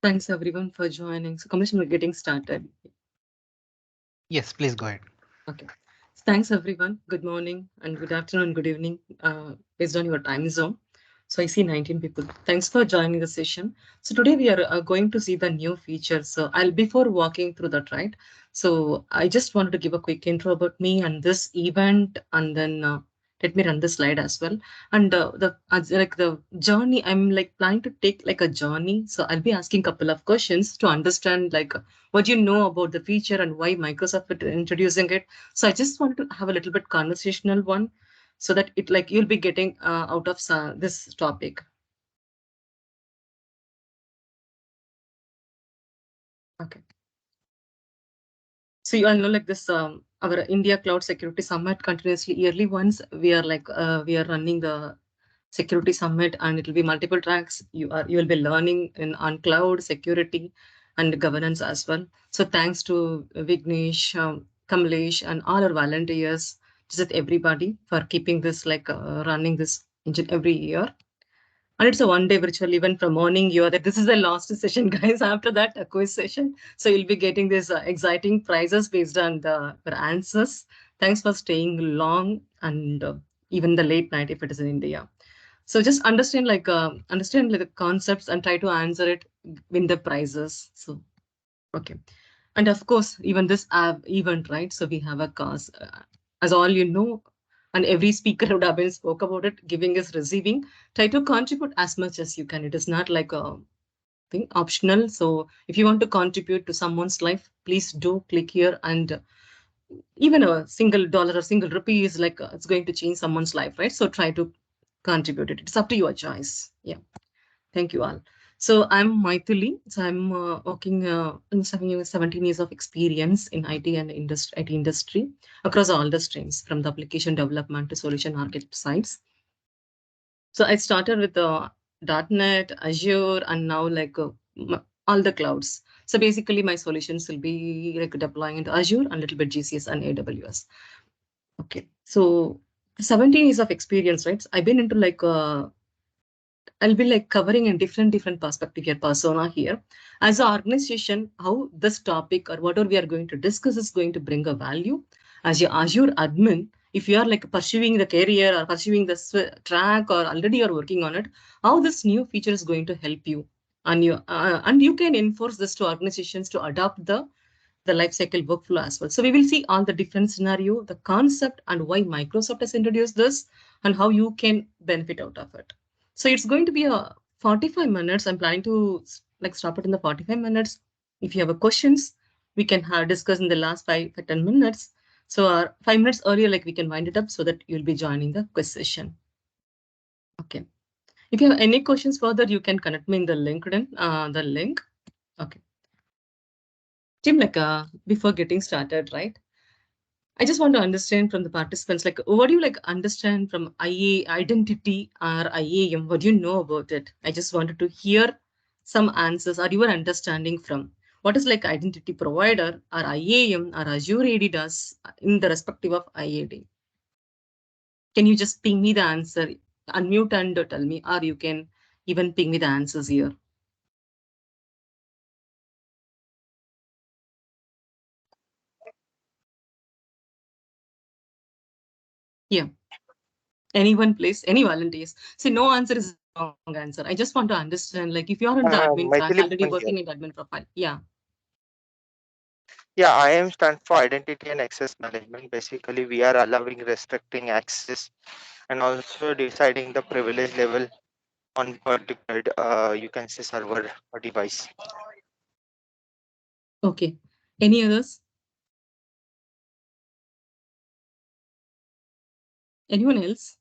Thanks everyone for joining. So, Kamlesh, we're getting started. Yes, please go ahead. Okay. Thanks everyone. Good morning and good afternoon, good evening, based on your time zone. So I see 19 people. Thanks for joining the session. So today we are going to see the new features. So I'll before walking through that, right? So I just wanted to give a quick intro about me and this event, and then let me run the slide as well. And like the journey, I'm like planning to take like a journey. So I'll be asking a couple of questions to understand like what you know about the feature and why Microsoft is introducing it. So I just wanted to have a little bit conversational one so that it like you'll be getting out of this topic. Okay. So you all know like this our India Cloud Security Summit continuously yearly once we are like we are running the security summit and it will be multiple tracks. You will be learning in on cloud security and governance as well. So thanks to Vignesh, Kamlesh, and all our volunteers, just everybody for keeping this like running this engine every year. And it's a one-day virtual event from morning. You are that this is the last session, guys. After that, a quiz session. So you'll be getting these exciting prizes based on the answers. Thanks for staying long and even the late night if it is in India. So just understand like the concepts and try to answer it, win the prizes. So okay, and of course even this event, right? So we have a cause, as all you know, and every speaker would have been spoke about it. Giving is receiving. Try to contribute as much as you can. It is not like a thing optional. So if you want to contribute to someone's life, please do click here and even a single dollar or single rupee is like it's going to change someone's life, right? So try to contribute it. It's up to your choice. Yeah. Thank you all. So I'm Maithili. So I'm working almost having 17 years of experience in IT and IT industry across all the streams, from the application development to solution architect sides. So I started with .NET, Azure, and now like all the clouds. So basically, my solutions will be like deploying into Azure and a little bit GCS and AWS. Okay, so 17 years of experience, right? I've been into like I'll be like covering in different perspective here, persona here. As an organization, how this topic or whatever we are going to discuss is going to bring a value. As your Azure admin, if you are like pursuing the career or pursuing the track or already you're working on it, how this new feature is going to help you. And you can enforce this to organizations to adopt the lifecycle workflow as well. So we will see all the different scenario, the concept, and why Microsoft has introduced this, and how you can benefit out of it. So it's going to be a 45 minutes. I'm planning to like stop it in the 45 minutes. If you have a questions, we can discuss in the last 5 to 10 minutes. So 5 minutes earlier, like we can wind it up so that you'll be joining the quiz session. Okay. If you have any questions further, you can connect me in the LinkedIn, the link. Okay. Tim, like before getting started, right? I just want to understand from the participants, like, what do you like understand from IA identity or IAM? What do you know about it? I just wanted to hear some answers or your understanding from what is like identity provider or IAM or Azure AD does in the respective of IAD. Can you just ping me the answer, unmute and tell me, or you can even ping me the answers here. Yeah. Anyone, please. Any volunteers? See, no answer is wrong answer. I just want to understand, like, if you're in the admin track, Maithili already Bhuvan working here. in the admin profile. Yeah. Yeah, IAM stands for Identity and Access Management. Basically, we are allowing, restricting access, and also deciding the privilege level on particular, you can say, server or device. Okay. Any others? Anyone else?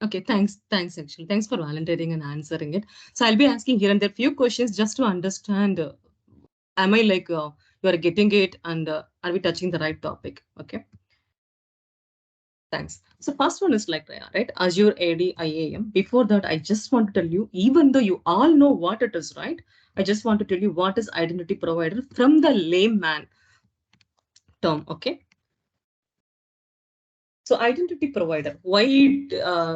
Okay. Thanks. Thanks, actually. Thanks for volunteering and answering it. So I'll be asking here and there few questions just to understand. Am I like you are getting it, and are we touching the right topic? Okay. Thanks. So first one is like, right, Azure AD IAM. Before that, I just want to tell you, even though you all know what it is, right? I just want to tell you what is identity provider from the layman term, okay? So identity provider, why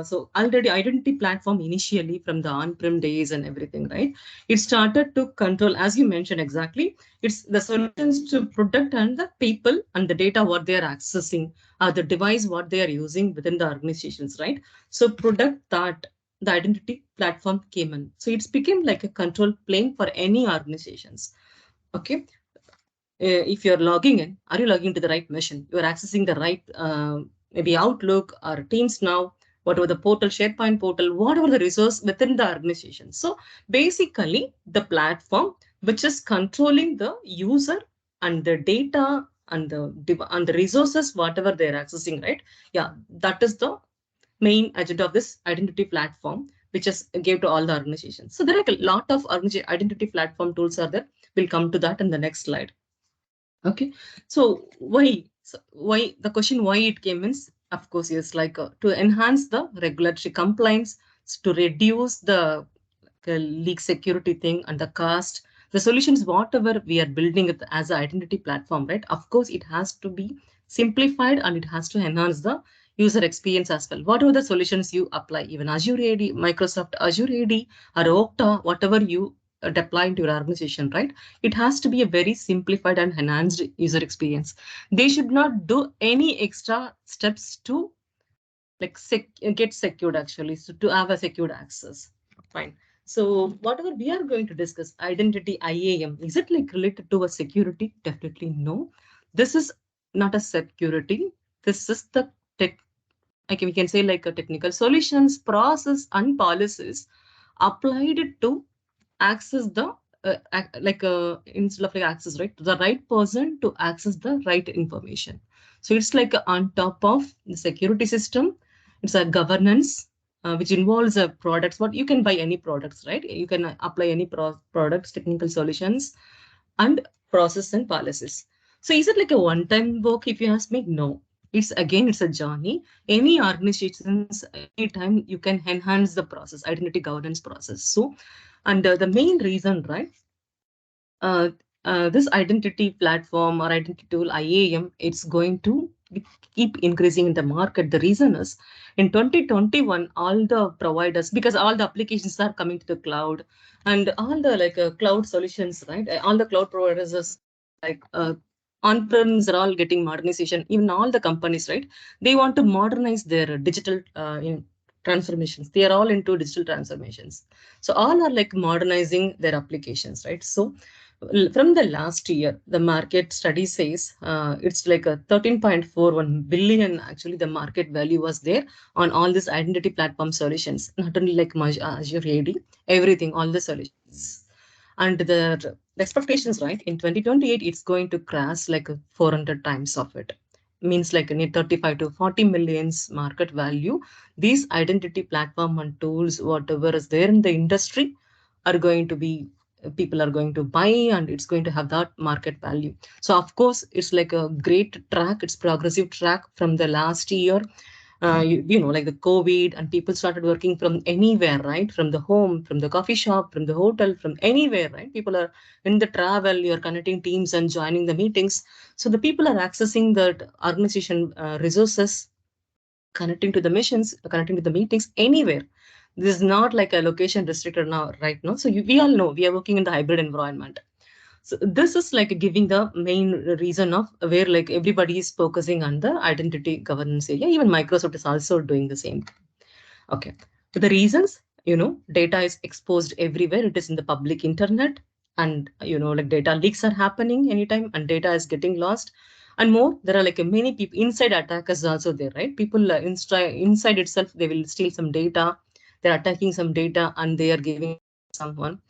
so already identity platform initially from the on-prem days and everything, right? It started to control, as you mentioned exactly, it's the solutions to protect and the people and the data what they are accessing, the device what they are using within the organizations, right? So product that the identity platform came in. So it's became like a control plane for any organizations. Okay, if you're logging in, are you logging to the right machine? You are accessing the right, maybe Outlook or Teams now, whatever the portal, SharePoint portal, whatever the resource within the organization. So basically, the platform which is controlling the user and the data and the resources, whatever they're accessing, right? Yeah, that is the main agenda of this identity platform, which is gave to all the organizations. So there are a lot of identity platform tools are there. We'll come to that in the next slide. Okay, so why? So why the question why it came is, of course, is like to enhance the regulatory compliance, to reduce the leak security thing and the cost. The solutions, whatever we are building it as an identity platform, right? Of course, it has to be simplified and it has to enhance the user experience as well. Whatever the solutions you apply, even Azure AD, Microsoft Azure AD, or Okta, whatever you deploy into your organization, right? It has to be a very simplified and enhanced user experience. They should not do any extra steps to like get secured actually, so to have a secured access. Fine. So whatever we are going to discuss, identity IAM, is it like related to a security? Definitely no. This is not a security. This is the tech. Okay, we can say like a technical solutions, process, and policies applied to access the instead of like access, right, to the right person to access the right information. So it's like on top of the security system, it's a governance which involves products. What you can buy any products, right? You can apply any products, technical solutions, and process and policies. So is it like a one-time work? If you ask me, no. It's a journey. Any organizations, anytime you can enhance the process, identity governance process. So, and the main reason, right? Uh, this identity platform or identity tool IAM, it's going to keep increasing in the market. The reason is in 2021, all the providers, because all the applications are coming to the cloud and all the like cloud solutions, right? All the cloud providers is like on-premise are all getting modernization. Even all the companies, right? They want to modernize their digital transformations. They are all into digital transformations. So all are like modernizing their applications, right? So from the last year, the market study says it's like a 13.41 billion. Actually, the market value was there on all these identity platform solutions, not only like Azure AD, everything, all the solutions. And the expectations, right? In 2028, it's going to crash like 400 times of it. Means like near 35 to 40 millions market value. These identity platform and tools, whatever is there in the industry, are going to be people are going to buy and it's going to have that market value. So of course it's like a great track, it's progressive track from the last year. You know, like the COVID, and people started working from anywhere, right? From the home, from the coffee shop, from the hotel, from anywhere, right? People are in the travel, you're connecting teams and joining the meetings. So the people are accessing the organization resources, connecting to the missions, connecting to the meetings anywhere. This is not like a location restricted now, right now. So we all know we are working in the hybrid environment. So this is like giving the main reason of where like everybody is focusing on the identity governance area. Even Microsoft is also doing the same. Okay. But the reasons, you know, data is exposed everywhere. It is in the public internet, and you know, like data leaks are happening anytime, and data is getting lost. And more, there are like many people inside attackers also there, right? People inside itself, they will steal some data. They're attacking some data, and they are giving someone.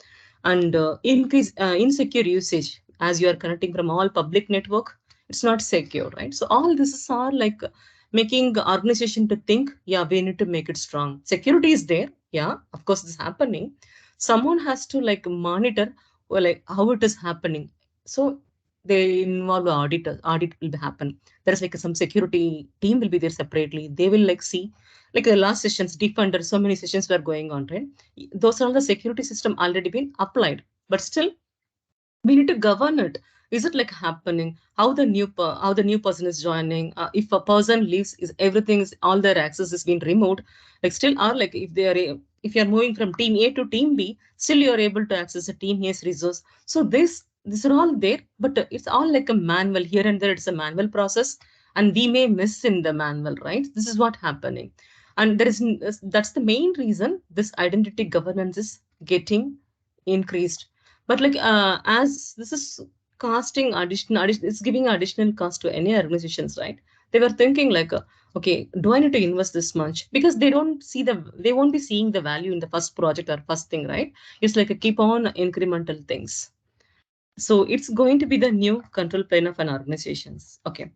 And increase insecure usage as you are connecting from all public network. It's not secure, right? So all this is are like making the organization to think, yeah, we need to make it strong. Security is there, yeah, of course it's happening. Someone has to like monitor, or like how it is happening. So they involve audit will happen. There's like some security team will be there separately. They will like see, like the last sessions, defender, so many sessions were going on, right? Those are the security system already been applied, but still we need to govern it. Is it like happening? How the new person is joining? If a person leaves, is everything is all their access is being removed? Like still are like if they are if you are moving from team A to team B, still you are able to access a team A's resource. So these are all there, but it's all like a manual here and there. It's a manual process, and we may miss in the manual, right? This is what happening, and that's the main reason this identity governance is getting increased. But like as this is costing additional, it's giving additional cost to any organizations, right? They were thinking like, okay, do I need to invest this much? Because they won't be seeing the value in the first project or first thing, right? It's like a keep on incremental things. So it's going to be the new control plane of an organizations. Okay.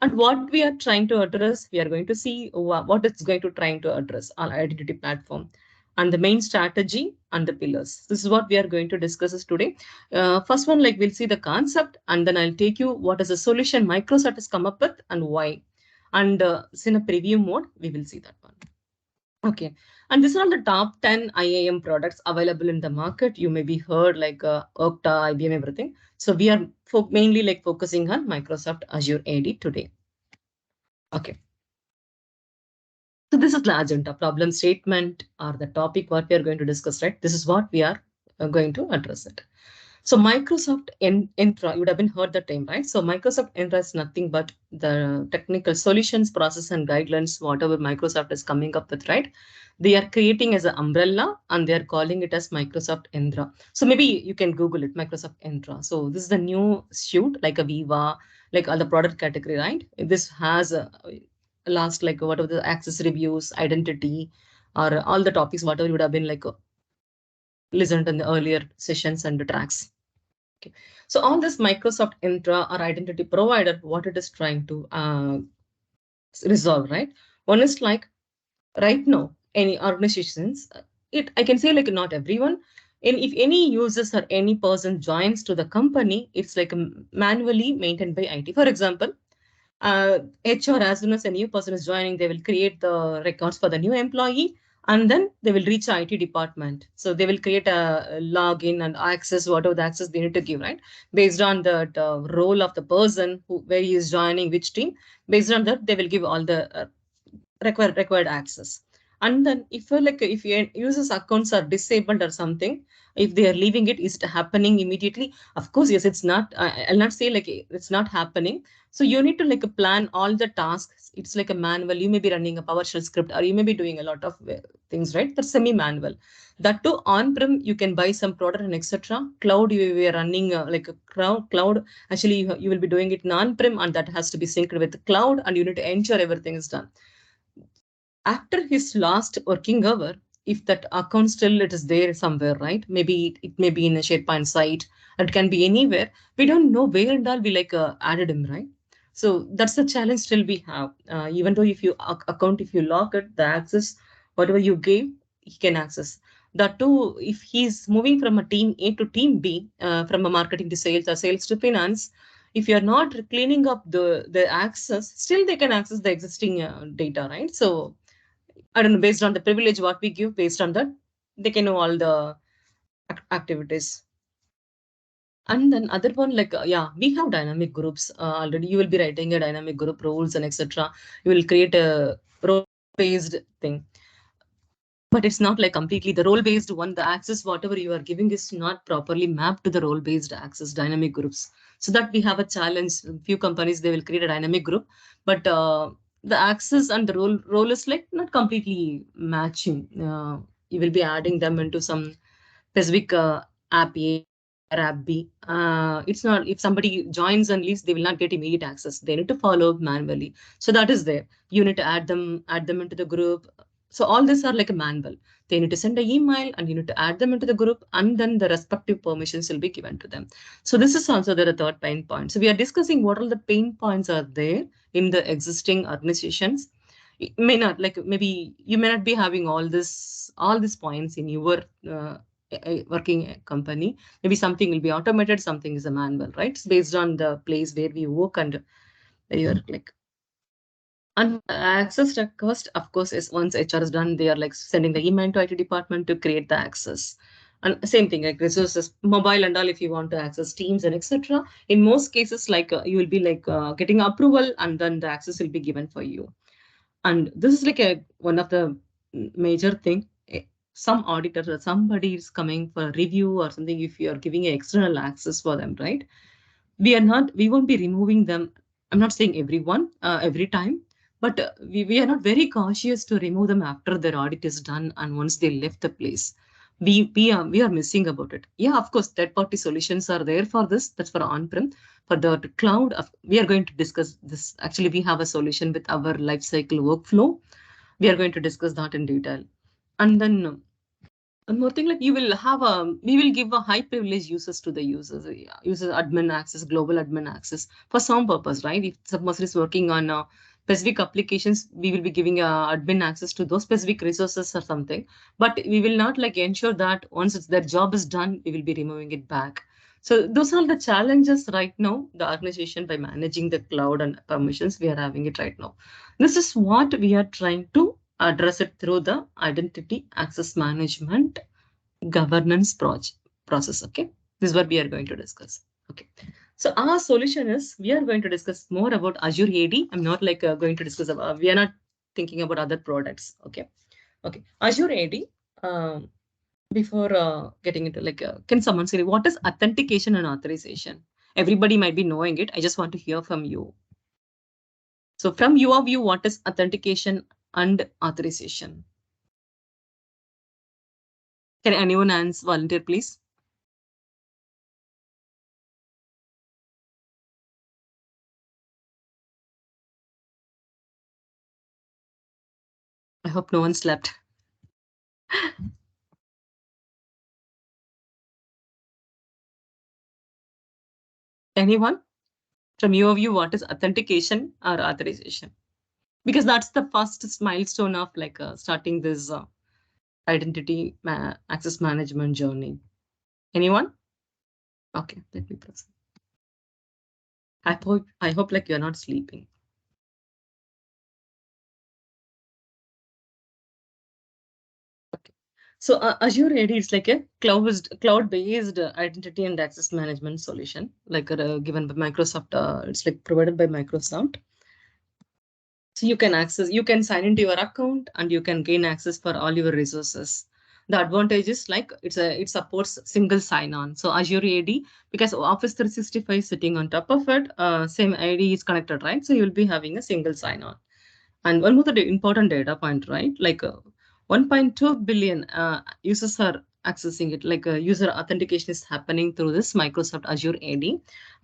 And what we are trying to address, we are going to see what it's going to trying to address our identity platform and the main strategy and the pillars. This is what we are going to discuss is today. First one, like we'll see the concept, and then I'll take you what is the solution Microsoft has come up with and why. And it's in a preview mode, we will see that one. Okay, and these are all the top 10 IAM products available in the market. You may be heard like Okta, IBM, everything. So we are mainly like focusing on Microsoft Azure AD today. Okay. So this is the agenda, problem statement or the topic what we are going to discuss, right? This is what we are going to address it. So Microsoft Entra, you would have been heard the term, right? So Microsoft Entra is nothing but the technical solutions, process and guidelines, whatever Microsoft is coming up with, right? They are creating as an umbrella and they are calling it as Microsoft Entra. So maybe you can Google it, Microsoft Entra. So this is the new suite, like a Viva, like all the product category, right? This has a last like whatever the access reviews, identity, or all the topics, whatever you would have been like listened in the earlier sessions and the tracks. Okay. So all this Microsoft Entra or identity provider, what it is trying to resolve, right? One is like right now, any organizations, I can say like not everyone. And if any users or any person joins to the company, it's like manually maintained by IT. For example, HR, as soon as a new person is joining, they will create the records for the new employee and then they will reach IT department. So they will create a login and access, whatever the access they need to give, right? Based on the role of the person where he is joining, which team, based on that, they will give all the required access. And then if your users accounts are disabled or something, if they are leaving it, is it happening immediately? Of course, yes, it's not. I'll not say like it's not happening. So you need to like plan all the tasks. It's like a manual. You may be running a PowerShell script or you may be doing a lot of things, right? That's semi-manual. That too, on-prem, you can buy some product and etc. Cloud, you are running like a cloud. Actually, you will be doing it in on-prem and that has to be synced with the cloud and you need to ensure everything is done after his last working hour. If that account still it is there somewhere, right? Maybe it may be in a SharePoint site, it can be anywhere. We don't know where and all we like added him, right? So that's the challenge still we have. Even though if you account, if you lock it, the access, whatever you gave, he can access. That too, if he's moving from a team A to team B, from a marketing to sales or sales to finance, if you're not cleaning up the access, still they can access the existing data, right? So I don't know, based on the privilege what we give, based on that, they can know all the activities. And then other one, like, yeah, we have dynamic groups already. You will be writing a dynamic group rules and etc. You will create a role-based thing. But it's not like completely the role-based one. The access, whatever you are giving is not properly mapped to the role-based access dynamic groups. So that we have a challenge. Few companies, they will create a dynamic group, but the access and the role is like not completely matching. You will be adding them into some specific app A or app B. It's not, if somebody joins and leaves, they will not get immediate access. They need to follow manually. So that is there. You need to add them into the group. So all these are like a manual. They need to send an email and you need to add them into the group and then the respective permissions will be given to them. So this is also the third pain point. So we are discussing what all the pain points are there in the existing organizations. It may not, like maybe you may not be having all these points in your working company. Maybe something will be automated, something is a manual, right? It's based on the place where we work and where you're like. And access request, of course, is once HR is done, they are like sending the email to IT department to create the access. And same thing like resources, mobile and all, if you want to access Teams and etc. In most cases, like you will be like getting approval and then the access will be given for you. And this is like one of the major thing. Some auditor or somebody is coming for a review or something. If you are giving external access for them, right? We won't be removing them. I'm not saying everyone every time, but we are not very cautious to remove them after their audit is done and once they left the place. We are missing about it. Yeah, of course, third party solutions are there for this. That's for on-prem. For the cloud, we are going to discuss this. Actually, we have a solution with our lifecycle workflow. We are going to discuss that in detail. And then one more thing, like we will give a high privilege users to the users, users admin access, global admin access for some purpose, right? If someone is working on specific applications, we will be giving admin access to those specific resources or something. But we will not like ensure that once their job is done, we will be removing it back. So those are the challenges right now, the organization by managing the cloud and permissions, we are having it right now. This is what we are trying to address it through the identity access management governance process. Okay, this is what we are going to discuss. Okay, so our solution is we are going to discuss more about Azure AD. I'm not like going to discuss about, we are not thinking about other products. Okay, Azure AD. Before getting into like, can someone say what is authentication and authorization? Everybody might be knowing it. I just want to hear from you. So from your view, what is authentication and authorization? Can anyone answer, volunteer, please? I hope no one slept. Anyone? From your view, what is authentication or authorization? Because that's the first milestone of like starting this identity access management journey. Anyone? Okay, let me proceed. I hope like you're not sleeping. Okay. So Azure AD is like a cloud-based identity and access management solution, like given by Microsoft. It's like provided by Microsoft. So you can sign into your account and you can gain access for all your resources. The advantage is like it supports single sign-on. So Azure AD, because Office 365 is sitting on top of it, same ID is connected, right? So you'll be having a single sign-on. And one more important data point, right? Like 1.2 billion users are accessing it. Like user authentication is happening through this Microsoft Azure AD.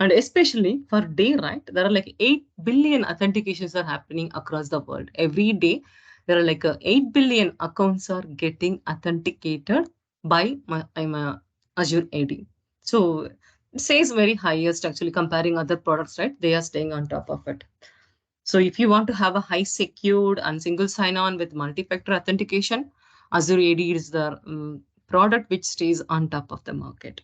And especially for day, right? There are like 8 billion authentications are happening across the world. Every day, there are like 8 billion accounts are getting authenticated by Azure AD. So it says very highest actually comparing other products, right? They are staying on top of it. So if you want to have a high secured and single sign-on with multi-factor authentication, Azure AD is the product which stays on top of the market.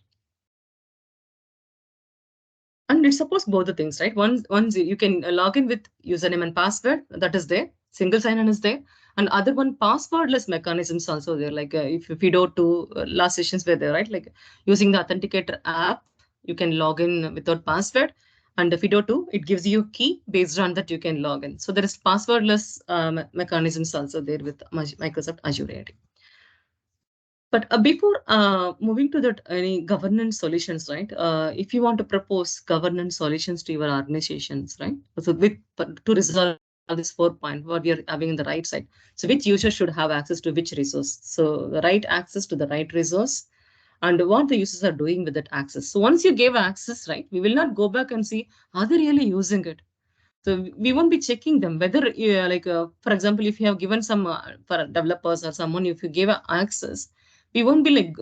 And it supports both the things, right? Once you can log in with username and password, that is there. Single sign-on is there. And other one, passwordless mechanisms also there. Like if FIDO2 last sessions were there, right? Like using the Authenticator app, you can log in without password. And the FIDO2, it gives you a key based on that you can log in. So there is passwordless mechanisms also there with Microsoft Azure AD. But before moving to that, any governance solutions, right? If you want to propose governance solutions to your organizations, right? So to resolve this 4 point, what we are having in the right side. So which user should have access to which resource? So the right access to the right resource and what the users are doing with that access. So once you give access, right, we will not go back and see, are they really using it? So we won't be checking them whether, for example, if you have given some for developers or someone, if you give access, we won't be like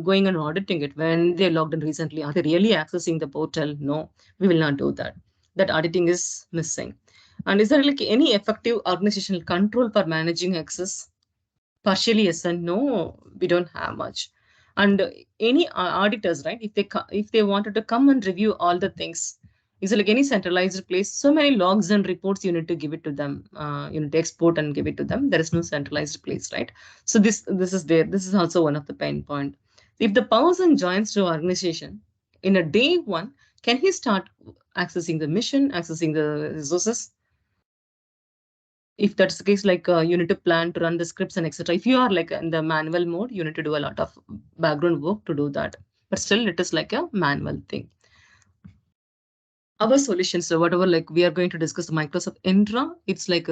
going and auditing it when they logged in recently. Are they really accessing the portal? No, we will not do that. That auditing is missing. And is there like any effective organizational control for managing access? Partially yes and no, we don't have much. And any auditors, right? If they wanted to come and review all the things, is it like any centralized place? So many logs and reports you need to give it to them. You need to export and give it to them. There is no centralized place, right? So this is there. This is also one of the pain point. If the person joins to organization in a day one, can he start accessing the mission, accessing the resources? If that's the case, like you need to plan to run the scripts and etc. If you are like in the manual mode, you need to do a lot of background work to do that. But still, it is like a manual thing. Our solution, so whatever like we are going to discuss Microsoft Intra, it's like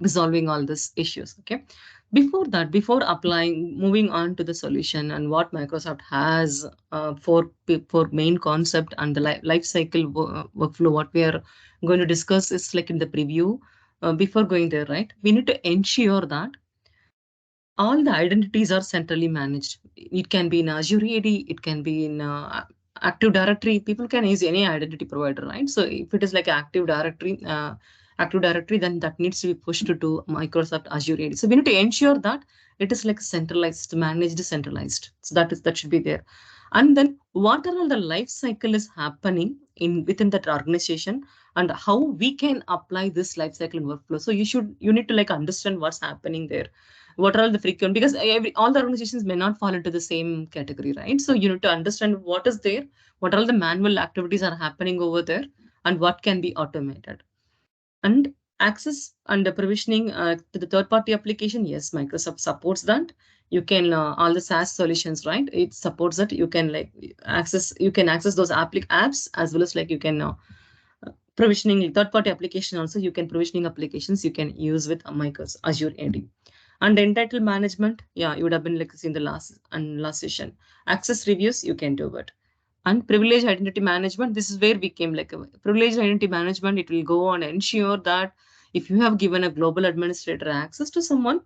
resolving all these issues. Okay. Before that, before applying, moving on to the solution and what Microsoft has for main concept and the life cycle workflow, what we are going to discuss is like in the preview. Before going there, right, we need to ensure that all the identities are centrally managed. It can be in Azure AD, it can be in Active Directory. People can use any identity provider, right? So if it is like Active Directory, then that needs to be pushed to Microsoft Azure AD. So we need to ensure that it is like centralized, managed, centralized. So that should be there. And then what are all the life cycle is happening within that organization and how we can apply this life cycle workflow. So you need to like understand what's happening there. What are all the frequent, because all the organizations may not fall into the same category, right? So you need to understand what is there, what all the manual activities are happening over there, and what can be automated. And access and the provisioning to the third-party application, yes, Microsoft supports that. You can all the SaaS solutions, right? It supports that. You can like access those apps as well as like you can provisioning third-party application also. You can provisioning applications you can use with Microsoft Azure AD. And the entitled management, yeah, you would have been like in the last session. Access reviews, you can do it. And privileged identity management, this is where we came like privileged identity management. It will go on and ensure that if you have given a global administrator access to someone,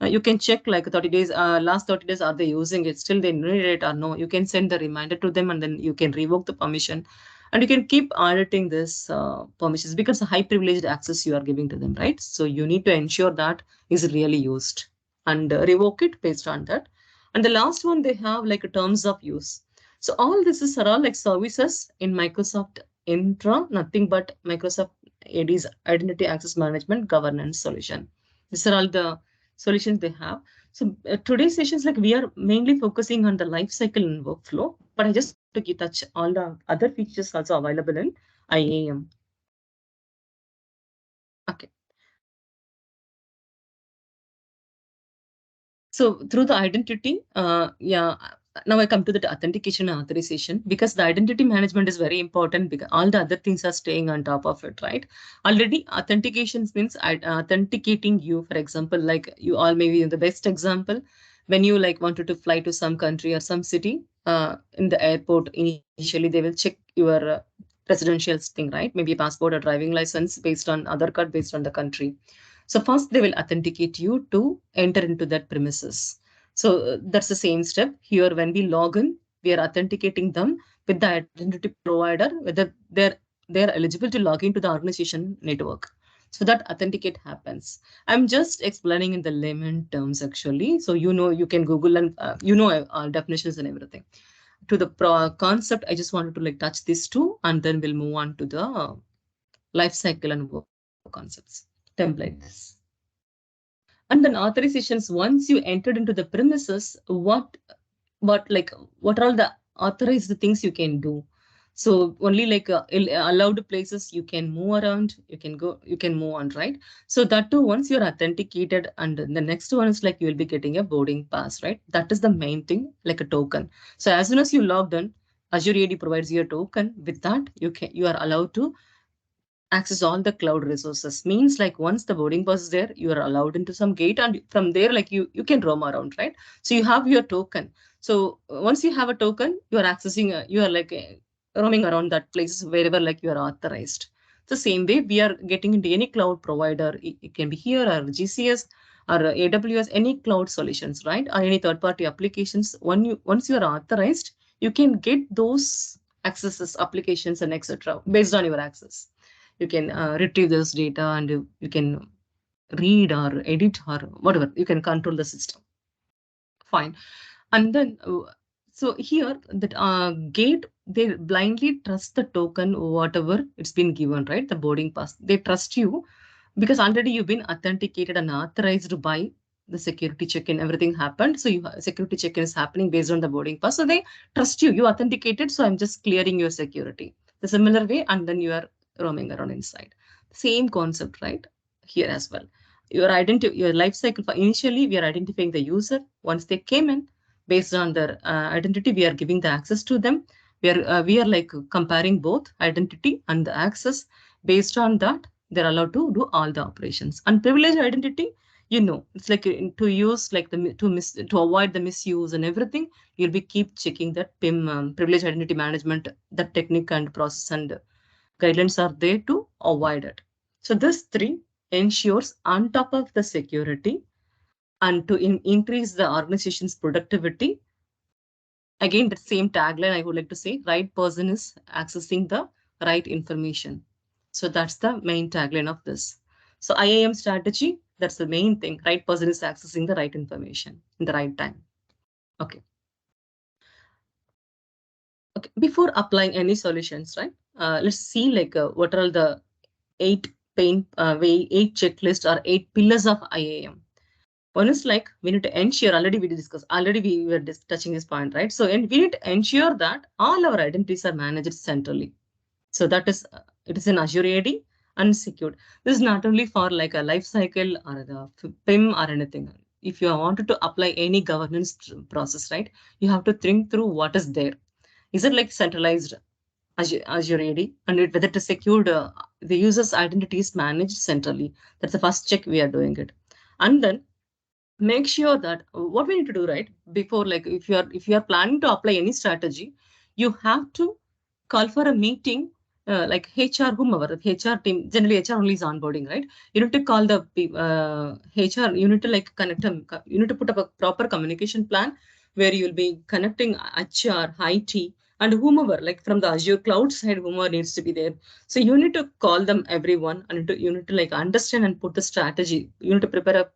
you can check like 30 days, last 30 days, are they using it? Still they need it or no? You can send the reminder to them and then you can revoke the permission. And you can keep auditing this permissions because the high privileged access you are giving to them, right? So you need to ensure that is really used and revoke it based on that. And the last one, they have like terms of use. So all this is are all like services in Microsoft Intra, nothing but Microsoft AD's Identity Access Management Governance solution. These are all the solutions they have. So today's sessions, like we are mainly focusing on the life cycle and workflow, but I just want to touch all the other features also available in IAM. Okay. So through the identity, now I come to the authentication and authorization, because the identity management is very important because all the other things are staying on top of it, right? Already authentication means authenticating you, for example, like you all maybe the best example, when you like wanted to fly to some country or some city, in the airport, initially they will check your residential thing, right? Maybe passport or driving license based on Aadhaar card based on the country. So first they will authenticate you to enter into that premises. So that's the same step here. When we log in, we are authenticating them with the identity provider, whether they're eligible to log into the organization network. So that authenticate happens. I'm just explaining in the layman terms actually. So you can Google and definitions and everything. To the concept, I just wanted to like touch these two, and then we'll move on to the life cycle and work concepts templates. And then authorizations, once you entered into the premises, what are all the authorized things you can do? So only like allowed places you can move around, you can move on, right? So that too, once you're authenticated, and the next one is like you will be getting a boarding pass, right? That is the main thing, like a token. So as soon as you logged in, Azure AD provides you a token. With that, you are allowed to access all the cloud resources. Means like once the boarding pass is there, you are allowed into some gate, and from there like you can roam around, right? So you have your token. So once you have a token, you are accessing you are like roaming around that place wherever like you are authorized. The same way we are getting into any cloud provider. It can be here or GCS or AWS, any cloud solutions, right? Or any third party applications. Once you are authorized, you can get those accesses, applications and etc. based on your access. You can retrieve this data, and you can read or edit or whatever. You can control the system. Fine. And then, so here that gate, they blindly trust the token, whatever it's been given, right? The boarding pass. They trust you because already you've been authenticated and authorized by the security check-in, everything happened. So security check-in is happening based on the boarding pass. So they trust you. You authenticated. So I'm just clearing your security. The similar way, and then you are roaming around inside. Same concept, right? Here as well. Your life cycle. Initially, we are identifying the user. Once they came in, based on their identity, we are giving the access to them. We are like comparing both identity and the access. Based on that, they're allowed to do all the operations. And privileged identity, it's like to use like to avoid the misuse and everything. You'll be keep checking that PIM, privileged identity management, that technique and process and guidelines are there to avoid it. So this three ensures on top of the security and to increase the organization's productivity. Again, the same tagline I would like to say, right person is accessing the right information. So that's the main tagline of this. So IAM strategy, that's the main thing. Right person is accessing the right information in the right time. Okay. Okay. Before applying any solutions, right? Let's see like what are the eight checklist or 8 pillars of IAM. One is like we need to ensure, already we were touching this point, right? So and we need to ensure that all our identities are managed centrally. So that is, it is in Azure AD and secured. This is not only for like a life cycle or the PIM or anything. If you wanted to apply any governance process, right, you have to think through what is there. Is it like centralized Azure AD, and whether it is secured, the user's identity is managed centrally. That's the first check we are doing it. And then make sure that what we need to do, right, before, like if you are planning to apply any strategy, you have to call for a meeting, like HR, whomever, the HR team, generally HR only is onboarding, right? You need to call the HR, you need to like connect them, you need to put up a proper communication plan where you'll be connecting HR, IT, and whomever, like from the Azure cloud side, whomever needs to be there. So you need to call them everyone, and you need to like understand and put the strategy. You need to prepare a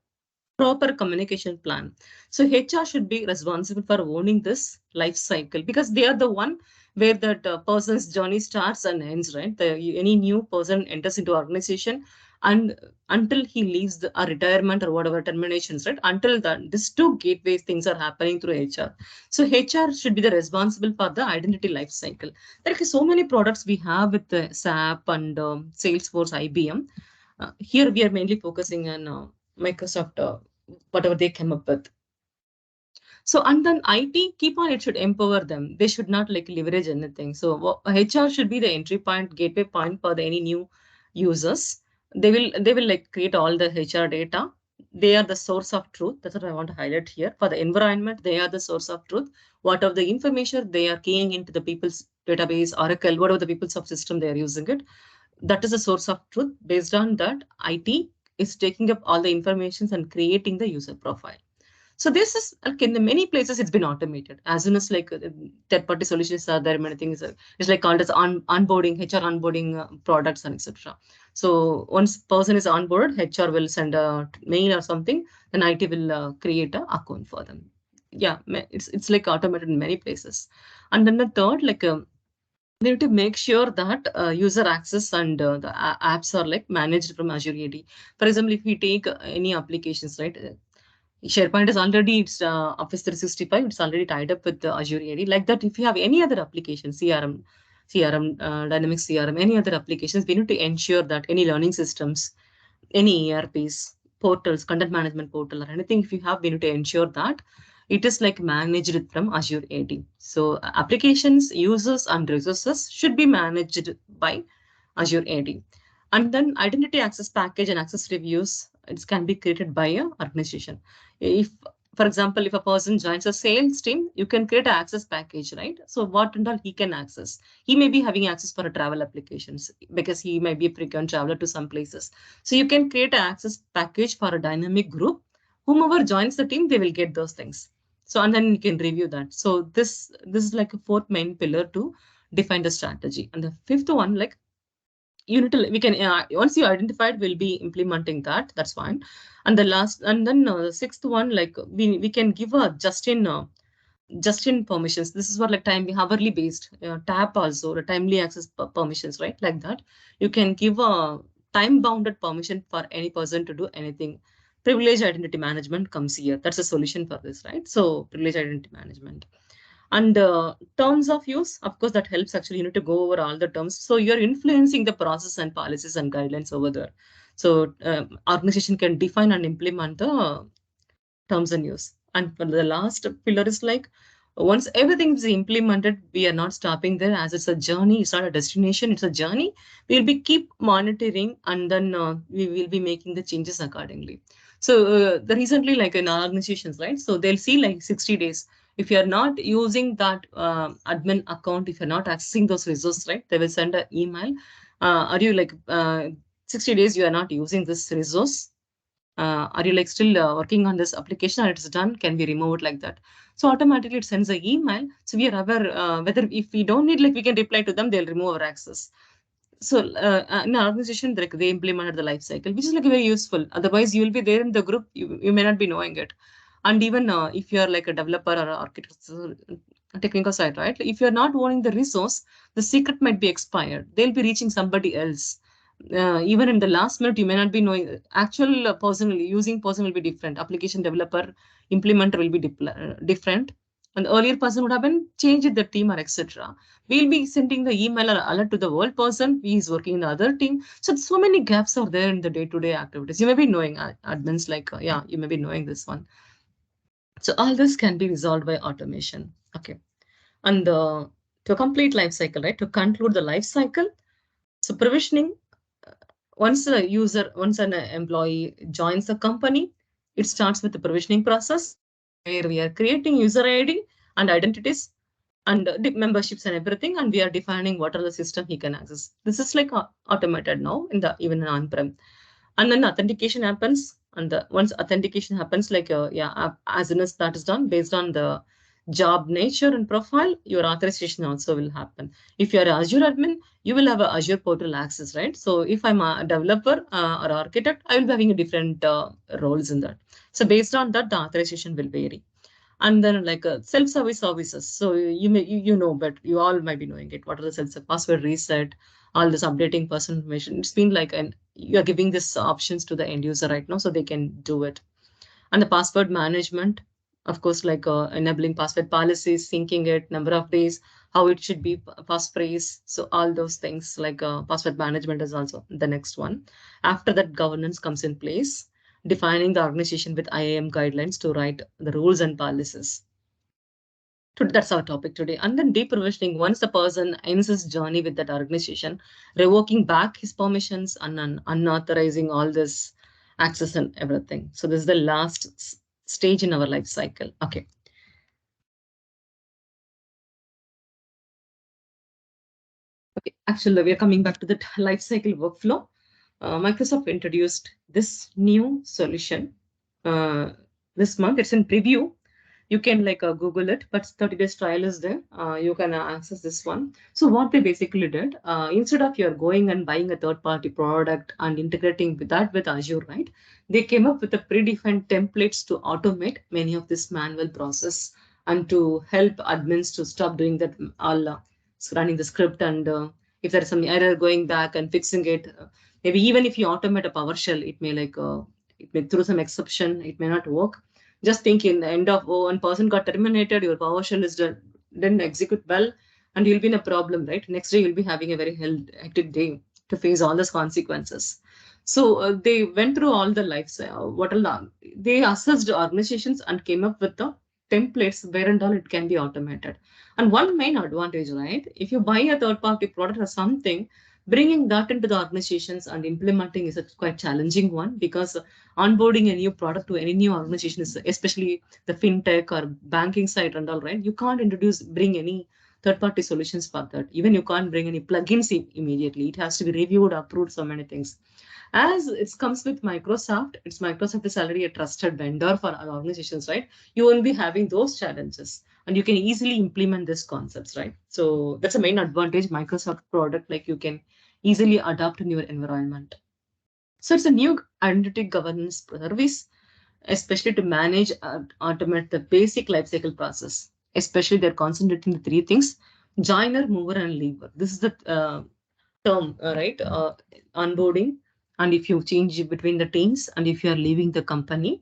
proper communication plan. So HR should be responsible for owning this life cycle, because they are the one where that person's journey starts and ends, right? Any new person enters into organization, and until he leaves a retirement or whatever terminations, right? Until that, these two gateways things are happening through HR. So HR should be the responsible for the identity life cycle. There are so many products we have with the SAP and Salesforce, IBM. Here we are mainly focusing on Microsoft, whatever they came up with. So, and then IT, keep on, it should empower them. They should not like leverage anything. So HR should be the entry point, gateway point for any new users. They will like create all the HR data. They are the source of truth. That's what I want to highlight here. For the environment, they are the source of truth. Whatever the information they are keying into the people's database, Oracle, whatever the people's subsystem they are using it, that is a source of truth. Based on that, IT is taking up all the informations and creating the user profile. So this is like in the many places it's been automated. As soon as like third-party solutions are there, many things it's like called as onboarding, HR onboarding products and etc. So once person is onboarded, HR will send a mail or something, then IT will create a account for them. Yeah, it's like automated in many places. And then the third, like we need to make sure that user access and the apps are like managed from Azure AD. For example, if we take any applications, right? SharePoint is already, it's Office 365, it's already tied up with the Azure AD. Like that, if you have any other application, CRM, Dynamics CRM, any other applications, we need to ensure that any learning systems, any ERPs, portals, content management portal, or anything, if you have, we need to ensure that it is like managed from Azure AD. So applications, users, and resources should be managed by Azure AD. And then identity access package and access reviews, it can be created by an organization. If, for example, if a person joins a sales team, you can create an access package, right? So what and all he can access. He may be having access for a travel applications because he might be a frequent traveler to some places. So you can create an access package for a dynamic group. Whomever joins the team, they will get those things. So, and then you can review that. So this is like a fourth main pillar to define the strategy. And the fifth one, like you need to, we can, once you identified, we'll be implementing that. That's fine. And the last, and then the sixth one, like we can give a just in permissions. This is what like time hourly based tab also, the timely access permissions, right? Like that, you can give a time bounded permission for any person to do anything. privilege identity management comes here. That's a solution for this, right? So privilege identity management. And terms of use, of course, that helps actually. You need to go over all the terms. So you're influencing the process and policies and guidelines over there. So organization can define and implement the terms and use. And for the last pillar is like, once everything is implemented, we are not stopping there, as it's a journey. It's not a destination, it's a journey. We'll be keep monitoring, and then we will be making the changes accordingly. So the recently, like in our organizations, right? So they'll see like 60 days. If you're not using that admin account, if you're not accessing those resources, right, they will send an email. Are you like 60 days you are not using this resource? Are you like still working on this application, or it's done? Can we remove it like that? So automatically it sends an email. So we are aware whether if we don't need, like we can reply to them, they'll remove our access. So in our organization, they implemented the life cycle, which is like very useful. Otherwise, you will be there in the group, you may not be knowing it. And even if you are like a developer or an architect, technical side, right? If you're not owning the resource, the secret might be expired. They'll be reaching somebody else. Even in the last minute, you may not be knowing. Actual person using person will be different. Application developer, implementer will be different. And the earlier person would have been changed the team or etc. We'll be sending the email or alert to the old person. He is working in the other team. So many gaps are there in the day-to-day activities. You may be knowing admins like, yeah, you may be knowing this one. So all this can be resolved by automation. Okay. And to complete life cycle, right? To conclude the life cycle, so provisioning, once an employee joins the company, it starts with the provisioning process where we are creating user ID and identities and memberships and everything, and we are defining what are the system he can access. This is like automated now in the even in on-prem. And then authentication happens, and once authentication happens, like as soon as that is done, based on the job nature and profile, your authorization also will happen. If you're an Azure admin, you will have a Azure portal access, right? So if I'm a developer or architect, I will be having a different roles in that. So based on that, the authorization will vary. And then like self-service services. So you know, but you all might be knowing it. What are the password reset, all this updating personal information? It's been like you are giving this options to the end user right now, so they can do it. And the password management, of course, like enabling password policies, syncing it, number of days, how it should be passphrase. So all those things like password management is also the next one. After that, governance comes in place, defining the organization with IAM guidelines to write the rules and policies. That's our topic today. And then deprovisioning, once the person ends his journey with that organization, revoking back his permissions and unauthorizing all this access and everything. So this is the last stage in our life cycle. Okay. Okay. Actually, we are coming back to the life cycle workflow. Microsoft introduced this new solution this month. It's in preview. You can like Google it, but 30 days trial is there. You can access this one. So what they basically did, instead of you're going and buying a third-party product and integrating with that with Azure, right? They came up with a predefined templates to automate many of this manual process and to help admins to stop doing that all running the script, and if there is some error, going back and fixing it. Maybe even if you automate a PowerShell, it may like it may through some exception, it may not work. Just think in the end of, oh, one person got terminated, your PowerShell is didn't execute well, and you'll be in a problem, right? Next day, you'll be having a very hectic day to face all those consequences. So they went through all the life, they assessed organizations and came up with the templates where and all it can be automated. And one main advantage, right? If you buy a third-party product or something, bringing that into the organizations and implementing is a quite challenging one, because onboarding a new product to any new organization is, especially the fintech or banking side and all, right? You can't bring any third-party solutions for that. Even you can't bring any plugins immediately. It has to be reviewed, approved, so many things. As it comes with Microsoft, Microsoft is already a trusted vendor for our organizations, right? You won't be having those challenges, and you can easily implement these concepts, right? So that's a main advantage Microsoft product, like you can easily adapt in your environment. So it's a new identity governance service, especially to manage and automate the basic lifecycle process. Especially they're concentrating the three things: joiner, mover, and leaver. This is the term, right? Onboarding, and if you change between the teams, and if you are leaving the company.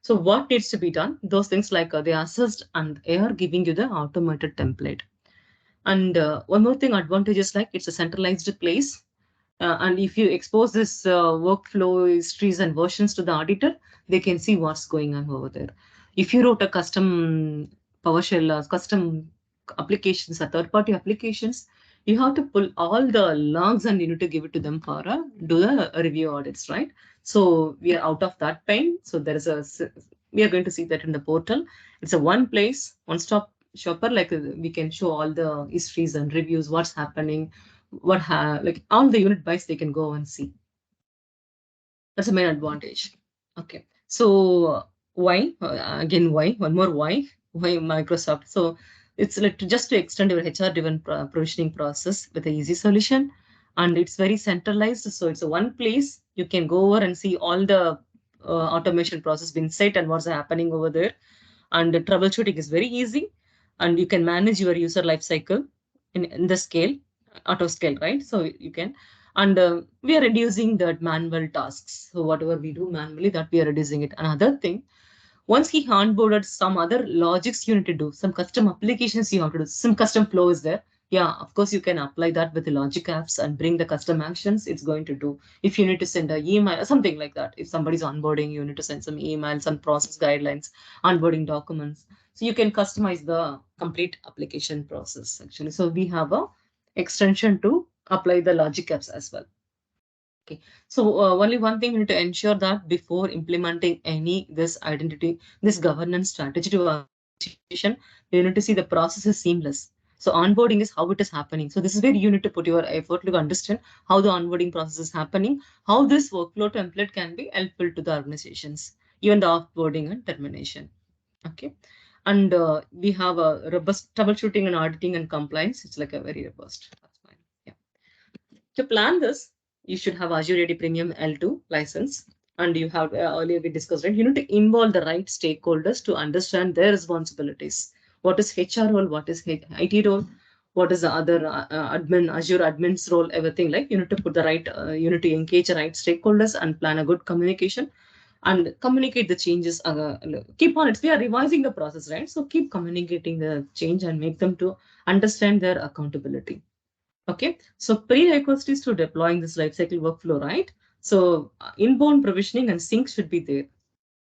So what needs to be done? Those things like they assessed and they are giving you the automated template. And one more thing advantage is like it's a centralized place. And if you expose this workflow histories and versions to the auditor, they can see what's going on over there. If you wrote a custom PowerShell, custom applications, or third-party applications, you have to pull all the logs and you need to give it to them for do the review audits, right? So we are out of that pain. So there is we are going to see that in the portal. It's a one place, one-stop shopper. Like we can show all the histories and reviews, what's happening, like all the unit buys they can go and see. That's a main advantage. Okay, so why again, why one more why Microsoft? So it's like just to extend your HR driven provisioning process with an easy solution, and it's very centralized. So it's a one place you can go over and see all the automation process being set and what's happening over there. And the troubleshooting is very easy, and you can manage your user lifecycle in the scale, auto scale, right? So you can, and we are reducing the manual tasks. So whatever we do manually, that we are reducing it. Another thing, once he onboarded, some other logics you need to do, some custom applications you have to do, some custom flow is there. Yeah, of course, you can apply that with the logic apps and bring the custom actions it's going to do. If you need to send an email or something like that, if somebody's onboarding, you need to send some emails, some process guidelines, onboarding documents. So you can customize the complete application process actually. So we have a extension to apply the logic apps as well. Okay, so only one thing we need to ensure that before implementing this identity, this governance strategy to our organization, you need to see the process is seamless. So onboarding is how it is happening. So this is where you need to put your effort to understand how the onboarding process is happening, how this workflow template can be helpful to the organizations, even the offboarding and termination. Okay, and we have a robust troubleshooting and auditing and compliance. It's like a very robust. That's fine. Yeah. To plan this, you should have Azure AD Premium L2 license. And you have earlier we discussed, right? You need to involve the right stakeholders to understand their responsibilities. What is HR role? What is IT role? What is the other Azure admin's role? Everything, like you need to put the right, you need to engage the right stakeholders and plan a good communication and communicate the changes. Keep on it. We are revising the process, right? So keep communicating the change and make them to understand their accountability. Okay, so prerequisite is to deploying this lifecycle workflow, right? So inbound provisioning and sync should be there.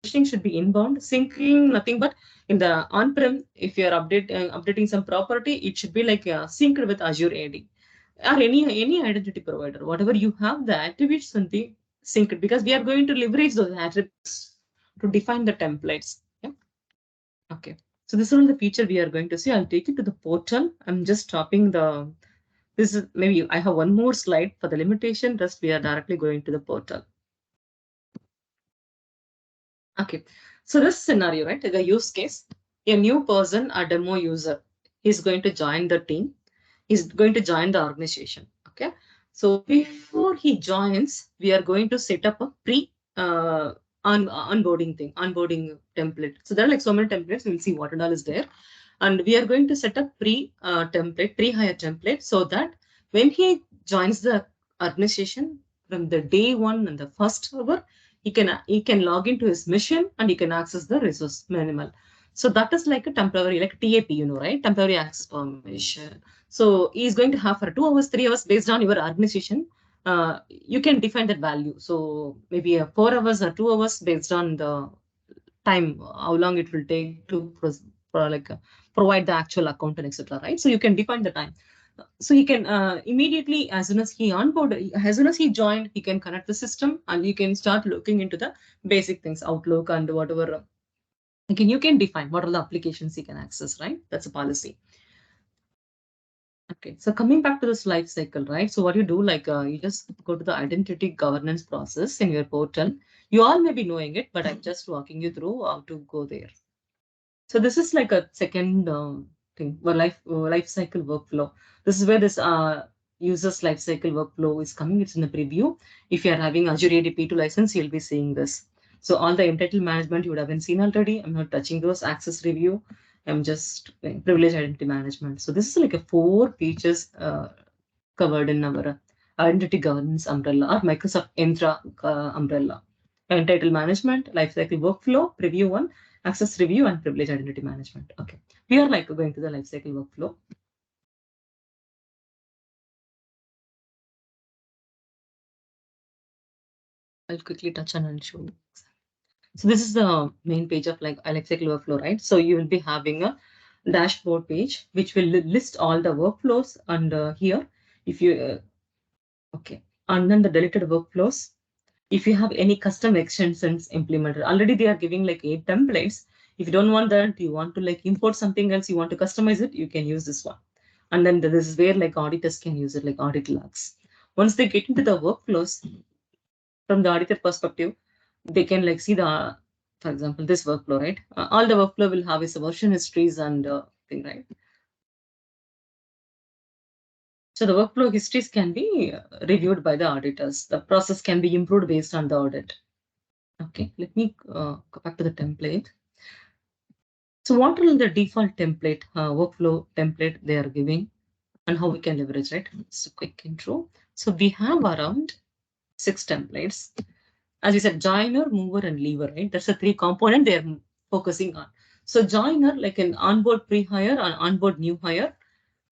Provisioning should be inbound, syncing nothing but in the on-prem. If you are updating some property, it should be like synced with Azure AD or any identity provider. Whatever you have, the attributes should be synced because we are going to leverage those attributes to define the templates. Yeah. Okay. So this is all the feature we are going to see. I'll take you to the portal. I'm just stopping the. This is maybe I have one more slide for the limitation. Rest we are directly going to the portal. Okay, so this scenario, right? The use case, a new person, a demo user, is going to join the team. He's going to join the organization. Okay, so before he joins, we are going to set up a onboarding template. So there are like so many templates. We'll see what and all is there. And we are going to set up pre-hire template so that when he joins the organization from the day one and the first hour, he can log into his mission and he can access the resource manual. So that is like a temporary, like TAP, right? Temporary access permission. So he's going to have for 2 hours, 3 hours based on your organization. You can define that value. So maybe 4 hours or 2 hours based on the time, how long it will take to provide the actual account and etc. Right? So you can define the time. So he can immediately, as soon as he onboarded, as soon as he joined, he can connect the system and you can start looking into the basic things, Outlook and whatever. You can define what are the applications he can access, right? That's a policy. Okay, so coming back to this life cycle, right? So what you do, like you just go to the identity governance process in your portal. You all may be knowing it, but I'm just walking you through how to go there. So this is like a second thing, life cycle workflow. This is where this user's life cycle workflow is coming. It's in the preview. If you are having Azure AD P2 license, you'll be seeing this. So all the entitled management you would have been seen already. I'm not touching those. Access review. I'm just privilege identity management. So this is like a 4 features covered in our identity governance umbrella, or Microsoft Entra umbrella. Entitle management, lifecycle workflow, preview one, access review, and privilege identity management. Okay, we are like going to the lifecycle workflow. I'll quickly touch on and show. So this is the main page of like lifecycle workflow, right? So you will be having a dashboard page which will list all the workflows, and here, if you okay, and then the deleted workflows. If you have any custom extensions implemented, already they are giving like 8 templates. If you don't want that, you want to like import something else, you want to customize it, you can use this one. And then this is where like auditors can use it, like audit logs. Once they get into the workflows, from the auditor perspective, they can like see the, for example, this workflow, right? All the workflow will have its version histories and thing, right? So the workflow histories can be reviewed by the auditors. The process can be improved based on the audit. Okay, let me go back to the template. So what are the default template, workflow template they are giving, and how we can leverage, right? It's a quick intro. So we have around 6 templates. As you said, joiner, mover, and lever, right? That's the 3 component they're focusing on. So joiner, like an onboard pre-hire and onboard new hire.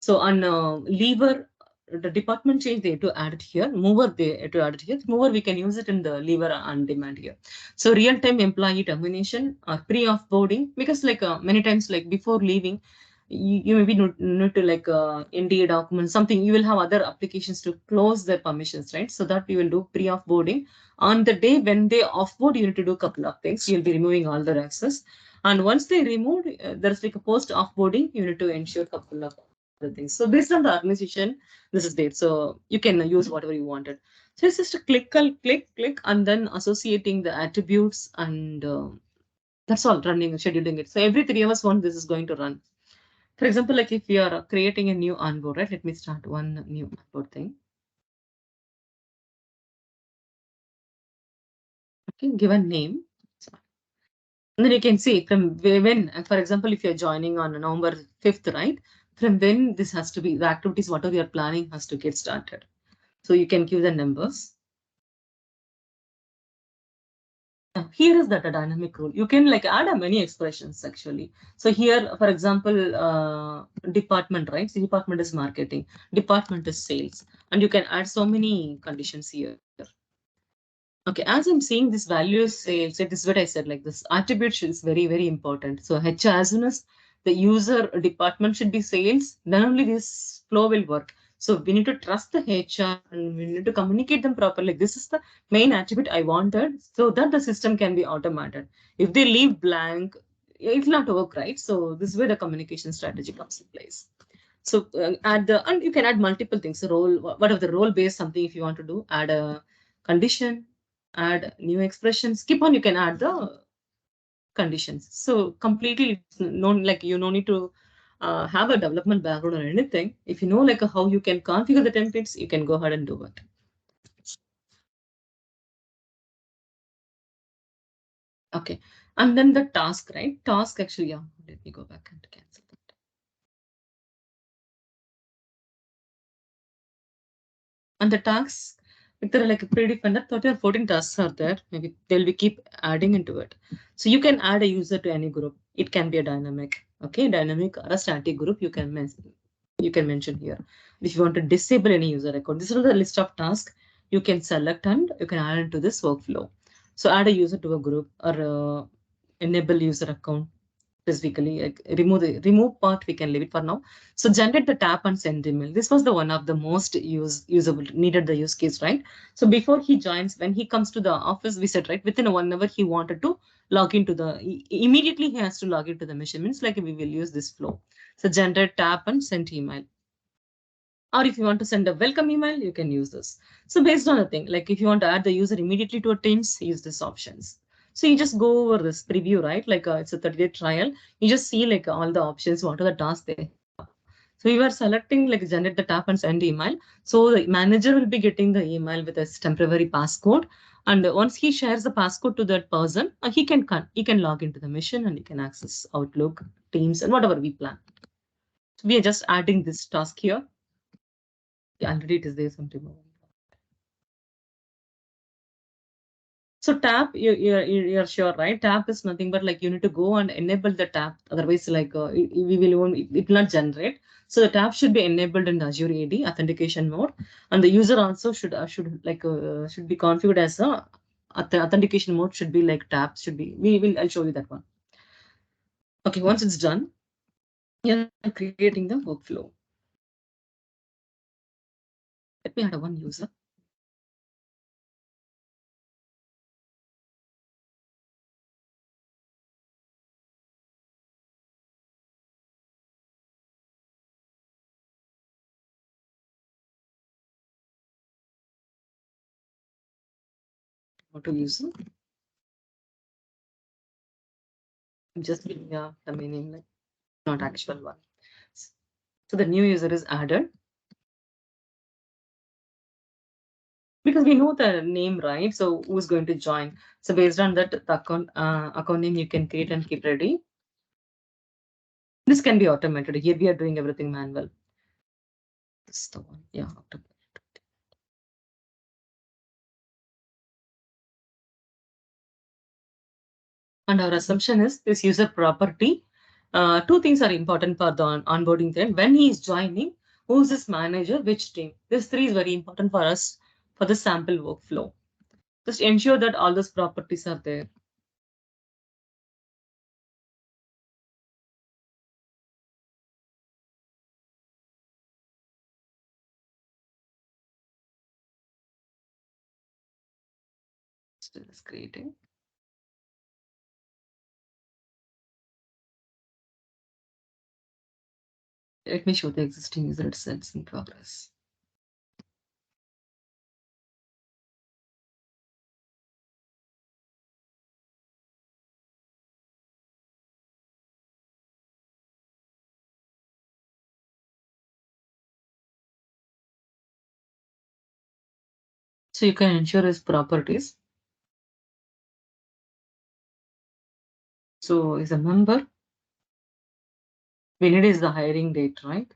So on lever, the department change, they have to add it here. Mover, they have to add it here. Mover, we can use it in the lever on demand here. So real-time employee termination or pre-offboarding, because like many times, like before leaving, you maybe need to like NDA document, something, you will have other applications to close their permissions, right? So that we will do pre-offboarding. On the day when they offboard, you need to do a couple of things. You'll be removing all their access. And once they remove, there's like a post offboarding, you need to ensure a couple of other things. So based on the organization, this is there. So you can use whatever you wanted. So it's just a click, and then associating the attributes, and that's all, running, scheduling it. So every 3 hours, one this is going to run. For example, like if we are creating a new onboard, right? Let me start one new onboard thing. Okay, give a name. And then you can see from when, for example, if you're joining on November 5th, right? From when this has to be, the activities, whatever you're planning has to get started. So you can give the numbers. Now, here is that a dynamic rule. You can like add many expressions actually. So here, for example, department, right? So department is marketing, department is sales, and you can add so many conditions here. Okay, as I'm seeing this value is sales, this is what I said, like this attribute is very, very important. So HR, as soon as the user department should be sales, then only this flow will work. So we need to trust the HR and we need to communicate them properly. This is the main attribute I wanted, so that the system can be automated. If they leave blank, it will not work, right? So this is where the communication strategy comes in place. So add the, and you can add multiple things. Role, whatever the role based something, if you want to do, add a condition, add new expressions, keep on, you can add the conditions. So completely no, like you no need to have a development background or anything. If you know like how you can configure the templates, you can go ahead and do it. Okay, and then the task, right? Task actually, yeah, let me go back and cancel that. And the tasks, if there are like a predefined 30 or 14 tasks are there, maybe they'll be keep adding into it. So you can add a user to any group. It can be a dynamic, okay, dynamic or a static group. You can mention here. If you want to disable any user account, this is the list of tasks you can select and you can add into this workflow. So add a user to a group or enable user account. Specifically, like remove part, we can leave it for now. So generate the tap and send email. This was the one of the most usable, needed the use case, right? So before he joins, when he comes to the office, we said, right, within 1 hour, he wanted to log into the, immediately he has to log into the machine. Means like we will use this flow. So generate tap and send email. Or if you want to send a welcome email, you can use this. So based on the thing, like if you want to add the user immediately to a Teams, use this options. So you just go over this preview, right? Like it's a 30-day trial. You just see like all the options, what are the tasks they have. So you are selecting like generate the tap and send email. So the manager will be getting the email with a temporary passcode. And once he shares the passcode to that person, he can log into the mission and he can access Outlook, Teams, and whatever we plan. So we are just adding this task here. Yeah, already it is there, something. So tap, you're sure, right? Tap is nothing but like you need to go and enable the tap. Otherwise, like it will not generate. So the tap should be enabled in Azure AD authentication mode, and the user also should be configured as a authentication mode should be like tap should be. I'll show you that one. Okay, once it's done, you're creating the workflow. Let me add one user. Auto user. I'm just giving the meaning, like not actual one. So the new user is added because we know the name, right? So who's going to join? So based on that, the account name you can create and keep ready. This can be automated. Here we are doing everything manual. This is the one. Yeah. And our assumption is this user property. Two things are important for the onboarding thread. When he is joining, who's his manager, which team? This three is very important for us for the sample workflow. Just ensure that all those properties are there. Still is creating. Let me show the existing user itself in progress. So you can ensure his properties. So is a member. We need is the hiring date, right?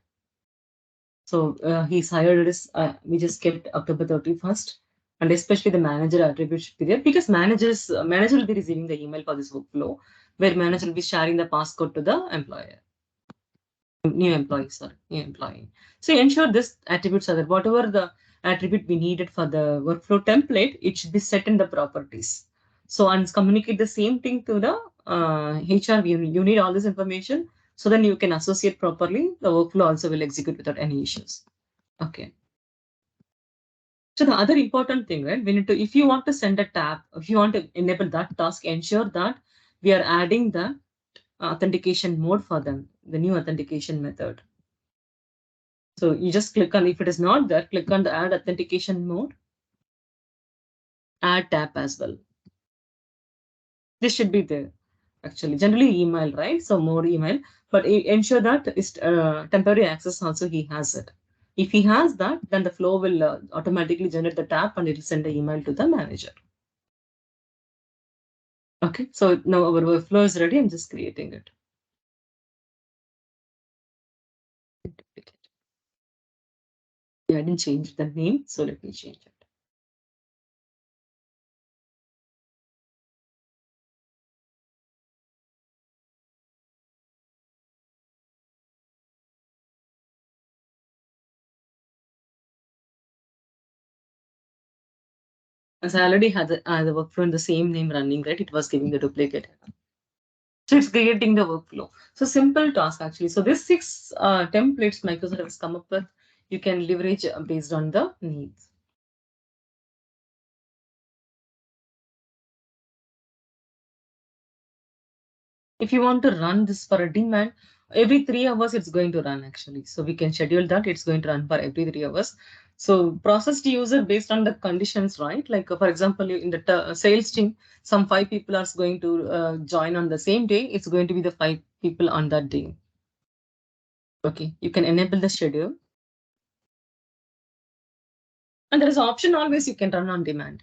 So he's hired is we just kept October 31st, and especially the manager attribute should be there because manager will be receiving the email for this workflow where manager will be sharing the passcode to the employer. New employee, sorry, new employee. So ensure this attributes are there. Whatever the attribute we needed for the workflow template, it should be set in the properties. So and communicate the same thing to the HR. You need all this information so then you can associate properly. The workflow also will execute without any issues. Okay. So the other important thing, right? We need to, if you want to send a tab, if you want to enable that task, ensure that we are adding the authentication mode for them, the new authentication method. So you just click on, if it is not there, click on the add authentication mode, add tab as well. This should be there. Actually, generally email, right? So more email, but ensure that is temporary access also he has it. If he has that, then the flow will automatically generate the tab and it will send the email to the manager. Okay, so now our workflow is ready. I'm just creating it. Yeah, I didn't change the name, so let me change it. As I already had the workflow in the same name running, right? It was giving the duplicate. So it's creating the workflow. So simple task actually. So this 6 templates Microsoft has come up with, you can leverage based on the needs. If you want to run this for a demand, every 3 hours it's going to run actually. So we can schedule that it's going to run for every 3 hours. So process to user based on the conditions, right? Like for example, in the sales team, some 5 people are going to join on the same day. It's going to be the 5 people on that day. Okay, you can enable the schedule. And there is an option always you can run on demand.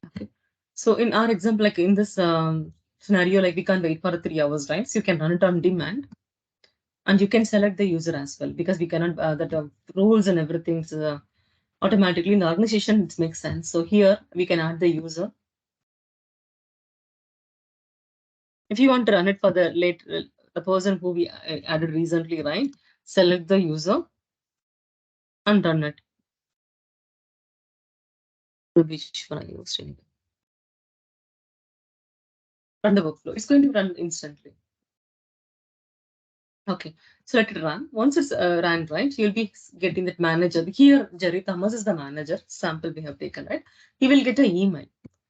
Okay. So in our example, like in this scenario, like we can't wait for 3 hours, right? So you can run it on demand. And you can select the user as well, because we cannot, that rules and everything automatically in the organization, it makes sense. So here we can add the user. If you want to run it for the person who we added recently, right? Select the user and run it. Which one I used anyway. Run the workflow. It's going to run instantly. Okay, so let it run. Once it's ran, right, you'll be getting that manager. Here, Jerry Thomas is the manager. Sample we have taken, right? He will get an email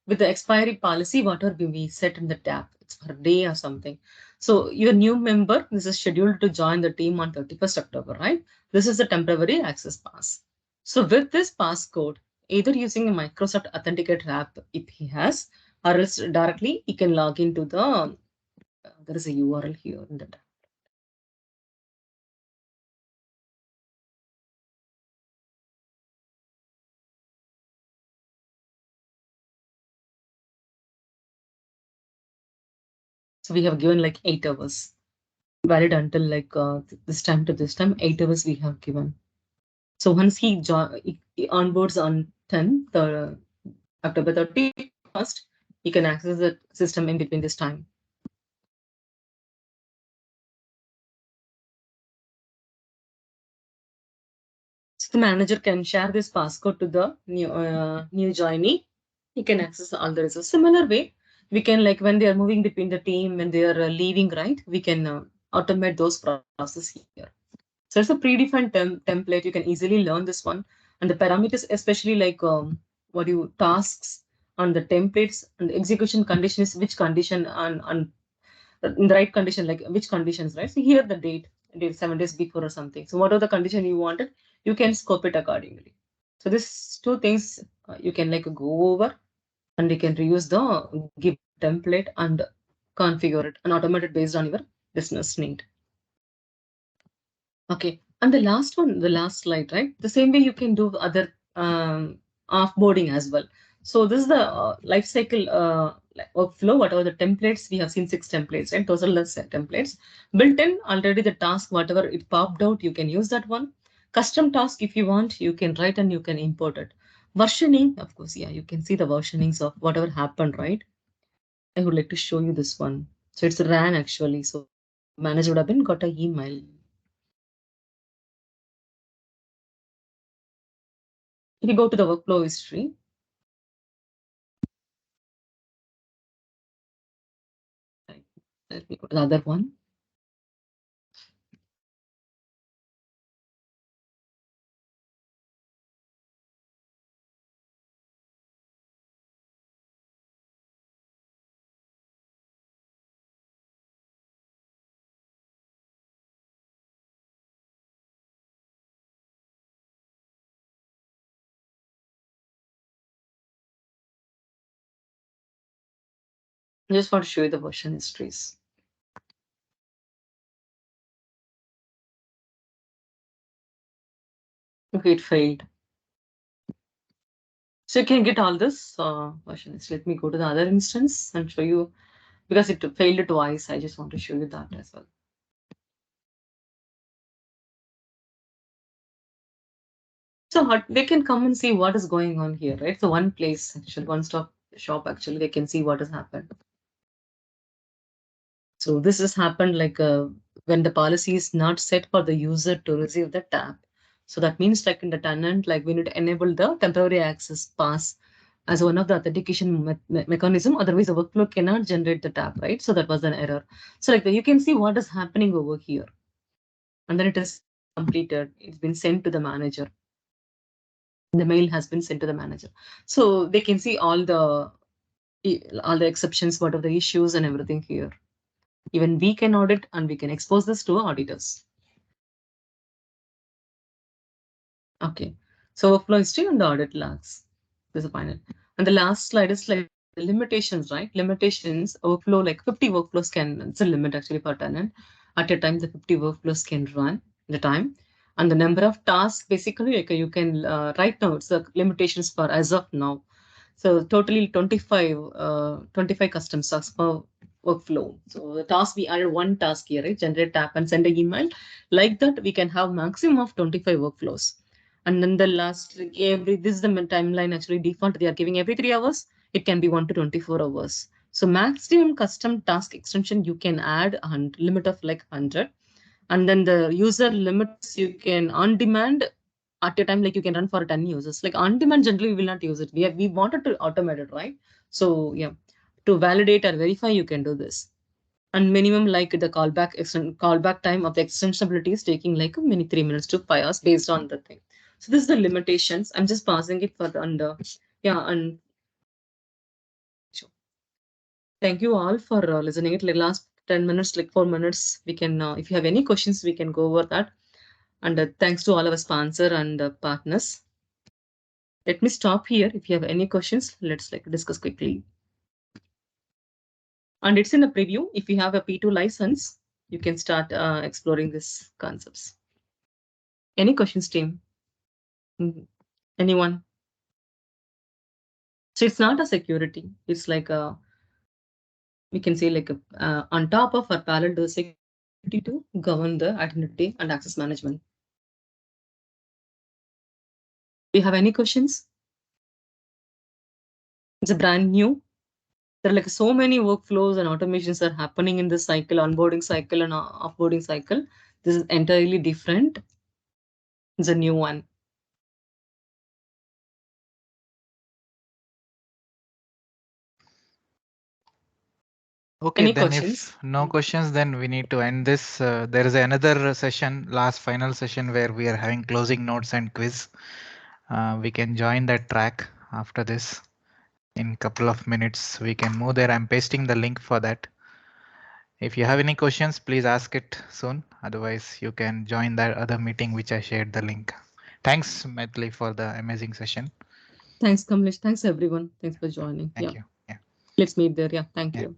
with the expiry policy, whatever we set in the tab. It's per day or something. So your new member, this is scheduled to join the team on 31st October, right? This is the temporary access pass. So with this passcode, either using a Microsoft Authenticator app if he has, or else directly he can log into the, there is a URL here in the tab. So we have given like 8 hours, valid until like this time to this time, 8 hours we have given. So once he onboards on 10, the October 31st, he can access the system in between this time. So the manager can share this passcode to the new joinee. He can access all the results. Similar way, we can, like when they are moving between the team, when they are leaving, right? We can automate those processes here. So it's a predefined template. You can easily learn this one. And the parameters, especially like tasks and the templates and the execution condition is which condition and in the right condition, like which conditions, right? So here the date 7 days before or something. So whatever the condition you wanted, you can scope it accordingly. So these two things you can like go over, and you can reuse the give template and configure it and automate it based on your business need. Okay. And the last one, the last slide, right? The same way you can do other offboarding as well. So this is the life cycle workflow. Whatever the templates, we have seen 6 templates, right? Those are the templates. Built in already the task, whatever it popped out, you can use that one. Custom task, if you want, you can write and you can import it. Versioning, of course, yeah, you can see the versionings of whatever happened, right? I would like to show you this one. So it's ran actually. So manager would have been got an email. If you go to the workflow history, let me go to the other one. I just want to show you the version histories. Okay, it failed. So you can get all this versions. Let me go to the other instance and show you, because it failed twice. I just want to show you that as well. So they can come and see what is going on here, right? So one place, actually, one-stop shop, actually, they can see what has happened. So this has happened like when the policy is not set for the user to receive the tab. So that means like in the tenant, like we need to enable the temporary access pass as one of the authentication mechanism. Otherwise, the workflow cannot generate the tab, right? So that was an error. So like you can see what is happening over here. And then it is completed. It's been sent to the manager. The mail has been sent to the manager. So they can see all the exceptions, what are the issues and everything here. Even we can audit and we can expose this to auditors. Okay. So workflow history and the audit logs. This is the final. And the last slide is like limitations, right? Limitations, workflow, like 50 workflows can, it's a limit actually per tenant. At a time, the 50 workflows can run the time. And the number of tasks, basically, like you can, right now, it's the limitations for as of now. So totally 25 custom tasks per workflow. So the task, we added one task here, right? Generate tap and send an email. Like that, we can have maximum of 25 workflows. And then the last, like this is the timeline actually default. They are giving every 3 hours. It can be 1 to 24 hours. So maximum custom task extension, you can add a limit of like 100. And then the user limits you can on demand at a time, like you can run for 10 users. Like on demand, generally we will not use it. We wanted to automate it, right? So yeah, to validate or verify, you can do this. And minimum like the callback time of the extensibility is taking like many 3 minutes to 5 hours based on the thing. So this is the limitations. I'm just passing it for the under. Yeah, and sure. Thank you all for listening. It like last 10 minutes, like 4 minutes. We can, if you have any questions, we can go over that. And thanks to all our sponsor and partners. Let me stop here. If you have any questions, let's like discuss quickly. And it's in a preview. If you have a P2 license, you can start exploring these concepts. Any questions, team? Anyone? So it's not a security. It's like a, we can say like a, on top of our parallel to security to govern the identity and access management. Do you have any questions? It's a brand new. There are like so many workflows and automations are happening in this cycle, onboarding cycle and offboarding cycle. This is entirely different. It's a new one. Okay, Any then questions? if no questions, then we need to end this. There is another session, last final session, where we are having closing notes and quiz. We can join that track after this. In couple of minutes, we can move there. I'm pasting the link for that. If you have any questions, please ask it soon. Otherwise, you can join that other meeting which I shared the link. Thanks, Metli, for the amazing session. Thanks, Kamlesh. Thanks, everyone. Thanks for joining. Thank Yeah. you. Yeah. Let's meet there. Yeah. Thank Yeah. you.